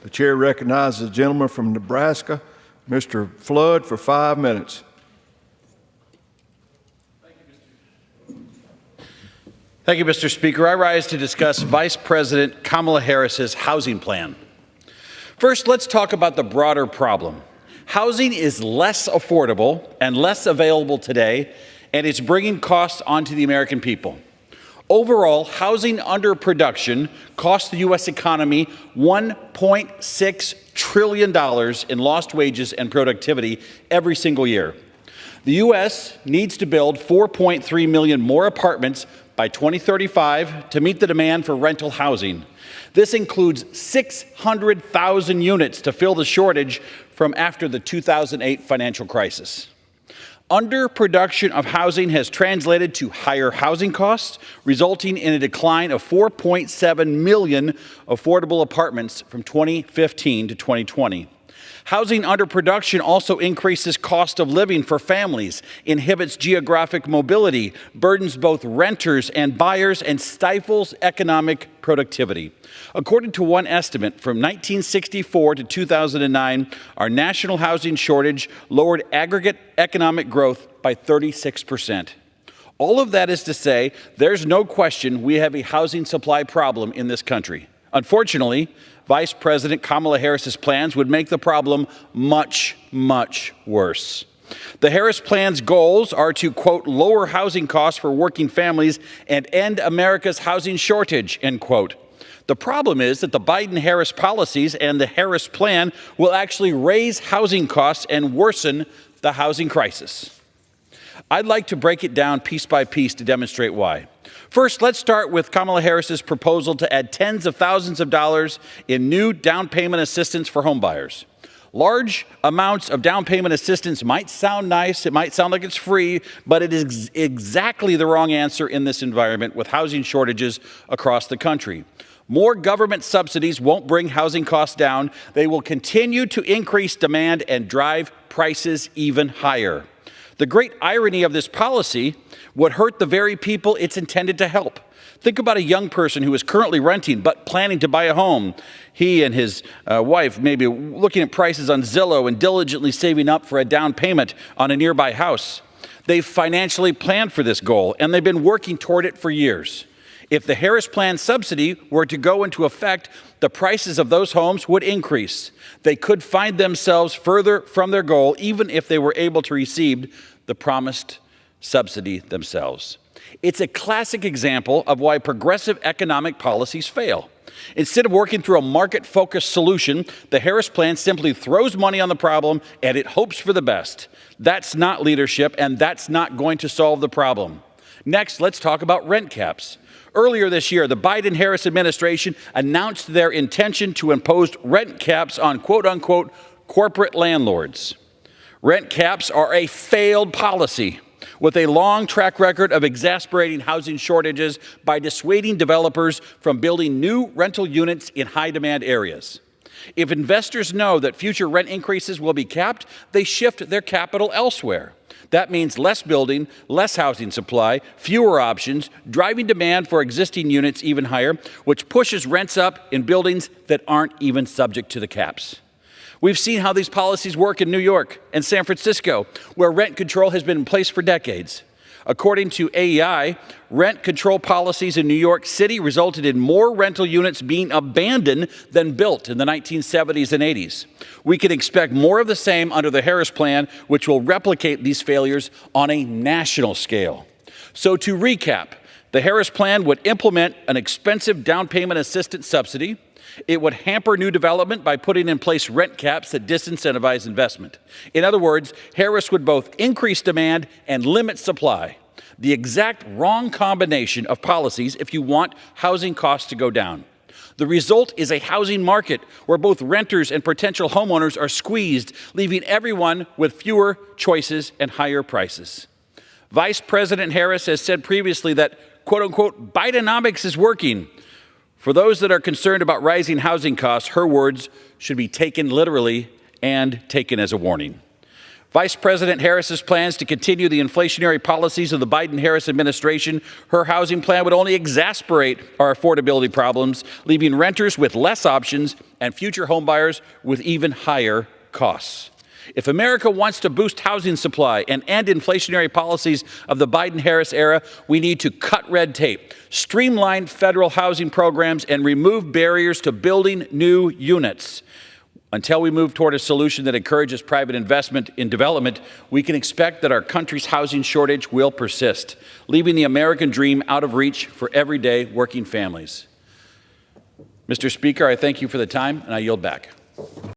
The chair recognizes the gentleman from Nebraska, Mr. Flood, for 5 minutes. Thank you, Mr. Speaker. I rise to discuss Vice President Kamala Harris's housing plan. First, let's talk about the broader problem. Housing is less affordable and less available today, and it's bringing costs onto the American people. Overall, housing underproduction costs the U.S. economy $1.6 trillion in lost wages and productivity every single year. The U.S. needs to build 4.3 million more apartments by 2035 to meet the demand for rental housing. This includes 600,000 units to fill the shortage from after the 2008 financial crisis. Underproduction of housing has translated to higher housing costs, resulting in a decline of 4.7 million affordable apartments from 2015 to 2020. Housing underproduction also increases cost of living for families, inhibits geographic mobility, burdens both renters and buyers, and stifles economic productivity. According to one estimate, from 1964 to 2009, our national housing shortage lowered aggregate economic growth by 36%. All of that is to say, there's no question we have a housing supply problem in this country. Unfortunately, Vice President Kamala Harris's plans would make the problem much, much worse. The Harris plan's goals are to, quote, lower housing costs for working families and end America's housing shortage, end quote. The problem is that the Biden-Harris policies and the Harris plan will actually raise housing costs and worsen the housing crisis. I'd like to break it down piece by piece to demonstrate why. First, let's start with Kamala Harris's proposal to add tens of thousands of dollars in new down payment assistance for homebuyers. Large amounts of down payment assistance might sound nice, it might sound like it's free, but it is exactly the wrong answer in this environment with housing shortages across the country. More government subsidies won't bring housing costs down. They will continue to increase demand and drive prices even higher. The great irony of this policy would hurt the very people it's intended to help. Think about a young person who is currently renting but planning to buy a home. He and his wife may be looking at prices on Zillow and diligently saving up for a down payment on a nearby house. They've financially planned for this goal, and they've been working toward it for years. If the Harris plan subsidy were to go into effect, the prices of those homes would increase. They could find themselves further from their goal, even if they were able to receive the promised subsidy themselves. It's a classic example of why progressive economic policies fail. Instead of working through a market-focused solution, the Harris plan simply throws money on the problem and it hopes for the best. That's not leadership, and that's not going to solve the problem. Next, let's talk about rent caps. Earlier this year, the Biden-Harris administration announced their intention to impose rent caps on quote-unquote corporate landlords. Rent caps are a failed policy with a long track record of exasperating housing shortages by dissuading developers from building new rental units in high-demand areas. If investors know that future rent increases will be capped, they shift their capital elsewhere. That means less building, less housing supply, fewer options, driving demand for existing units even higher, which pushes rents up in buildings that aren't even subject to the caps. We've seen how these policies work in New York and San Francisco, where rent control has been in place for decades. According to AEI, rent control policies in New York City resulted in more rental units being abandoned than built in the 1970s and 80s. We can expect more of the same under the Harris plan, which will replicate these failures on a national scale. So to recap, the Harris plan would implement an expensive down payment assistance subsidy. It would hamper new development by putting in place rent caps that disincentivize investment. In other words, Harris would both increase demand and limit supply. The exact wrong combination of policies if you want housing costs to go down. The result is a housing market where both renters and potential homeowners are squeezed, leaving everyone with fewer choices and higher prices. Vice President Harris has said previously that, quote-unquote, Bidenomics is working. For those that are concerned about rising housing costs, her words should be taken literally and taken as a warning. Vice President Harris's plans to continue the inflationary policies of the Biden-Harris administration, her housing plan would only exacerbate our affordability problems, leaving renters with less options and future homebuyers with even higher costs. If America wants to boost housing supply and end inflationary policies of the Biden-Harris era, we need to cut red tape, streamline federal housing programs, and remove barriers to building new units. Until we move toward a solution that encourages private investment in development, we can expect that our country's housing shortage will persist, leaving the American dream out of reach for everyday working families. Mr. Speaker, I thank you for the time, and I yield back.